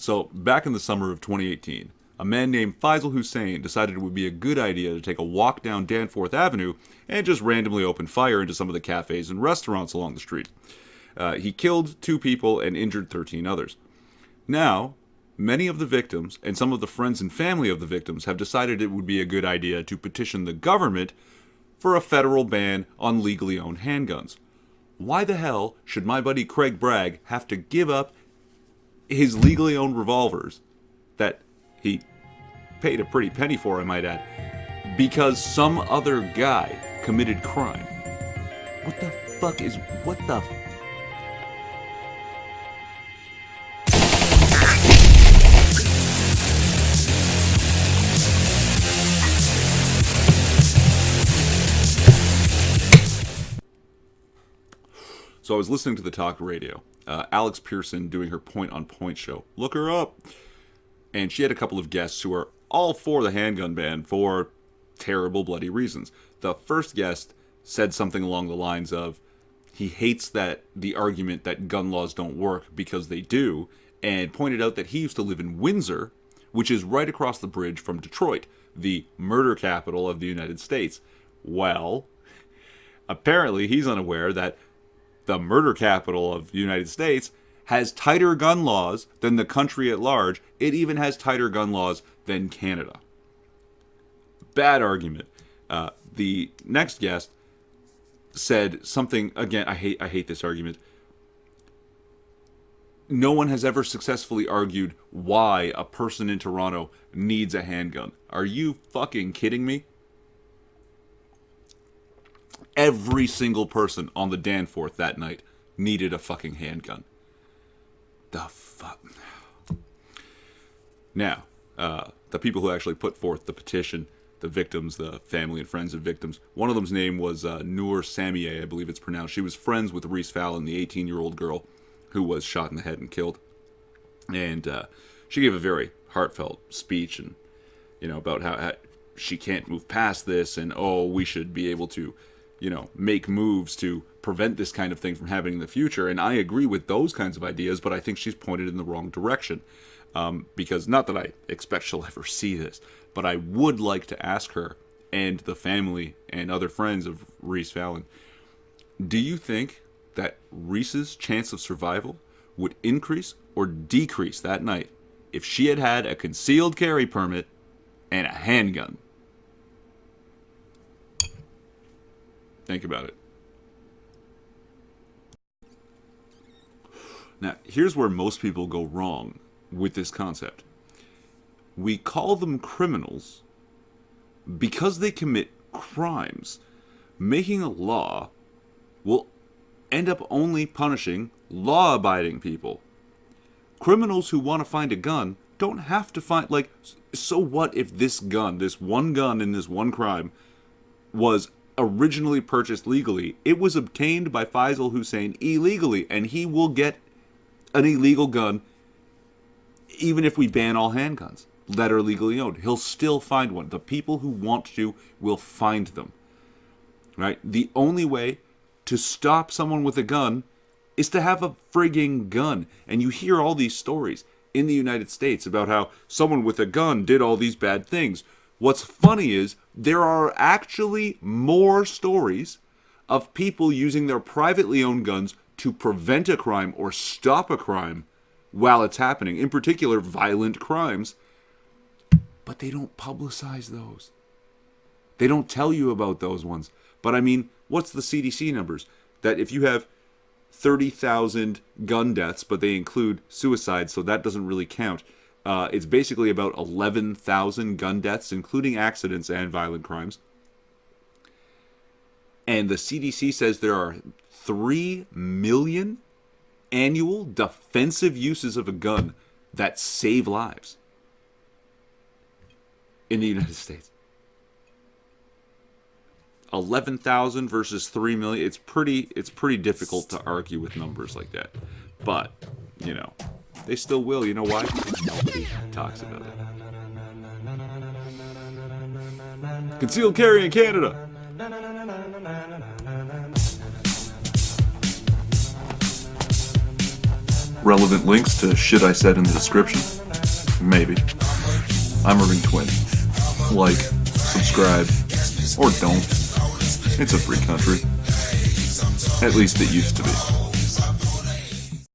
So, back in the summer of 2018, a man named Faisal Hussein decided it would be a good idea to take a walk down Danforth Avenue and just randomly open fire into some of the cafes and restaurants along the street. He killed 2 people and injured 13 others. Now, many of the victims and some of the friends and family of the victims have decided it would be a good idea to petition the government for a federal ban on legally owned handguns. Why the hell should my buddy Craig Bragg have to give up his legally owned revolvers that he paid a pretty penny for, I might add, because some other guy committed crime? What the fuck is... what the... So I was listening to the talk radio. Alex Pearson doing her point-on-point show. Look her up. And she had a couple of guests who are all for the handgun ban for terrible, bloody reasons. The first guest said something along the lines of, he hates the argument that gun laws don't work because they do, and pointed out that he used to live in Windsor, which is right across the bridge from Detroit, the murder capital of the United States. Well, apparently he's unaware that the murder capital of the United States has tighter gun laws than the country at large. It even has tighter gun laws than Canada. Bad argument. The next guest said something, again, I hate this argument. No one has ever successfully argued why a person in Toronto needs a handgun. Are you fucking kidding me? Every single person on the Danforth that night needed a fucking handgun. The fuck? Now, the people who actually put forth the petition, the victims, the family and friends of victims, one of them's name was Noor, I believe it's pronounced. She was friends with Reese Fallon, the 18-year-old girl who was shot in the head and killed. And she gave a very heartfelt speech, and about how she can't move past this, and we should be able to make moves to prevent this kind of thing from happening in the future. And I agree with those kinds of ideas, but I think she's pointed in the wrong direction. Because not that I expect she'll ever see this, but I would like to ask her and the family and other friends of Reese Fallon, do you think that Reese's chance of survival would increase or decrease that night if she had had a concealed carry permit and a handgun? Think about it. Now, here's where most people go wrong with this concept. We call them criminals because they commit crimes. Making a law will end up only punishing law-abiding people. Criminals who want to find a gun don't have to find, so what if this gun, this one gun in this one crime, was originally purchased legally? It was obtained by Faisal Hussein illegally, and he will get an illegal gun even if we ban all handguns that are legally owned. He'll still find one. The people who want to will find them. Right? The only way to stop someone with a gun is to have a frigging gun. And you hear all these stories in the United States about how someone with a gun did all these bad things. What's funny is there are actually more stories of people using their privately owned guns to prevent a crime or stop a crime while it's happening. In particular, violent crimes. But they don't publicize those. They don't tell you about those ones. But I mean, what's the CDC numbers? That if you have 30,000 gun deaths, but they include suicides, so that doesn't really count. It's basically about 11,000 gun deaths, including accidents and violent crimes. And the CDC says there are 3 million annual defensive uses of a gun that save lives in the United States. 11,000 versus 3 million. It's pretty difficult to argue with numbers like that. But, they still will. You know why? Nobody talks about it. Concealed carry in Canada. relevant links to shit I said in the description. Maybe. I'm a ring twin. Like, subscribe, or don't. It's a free country. At least it used to be.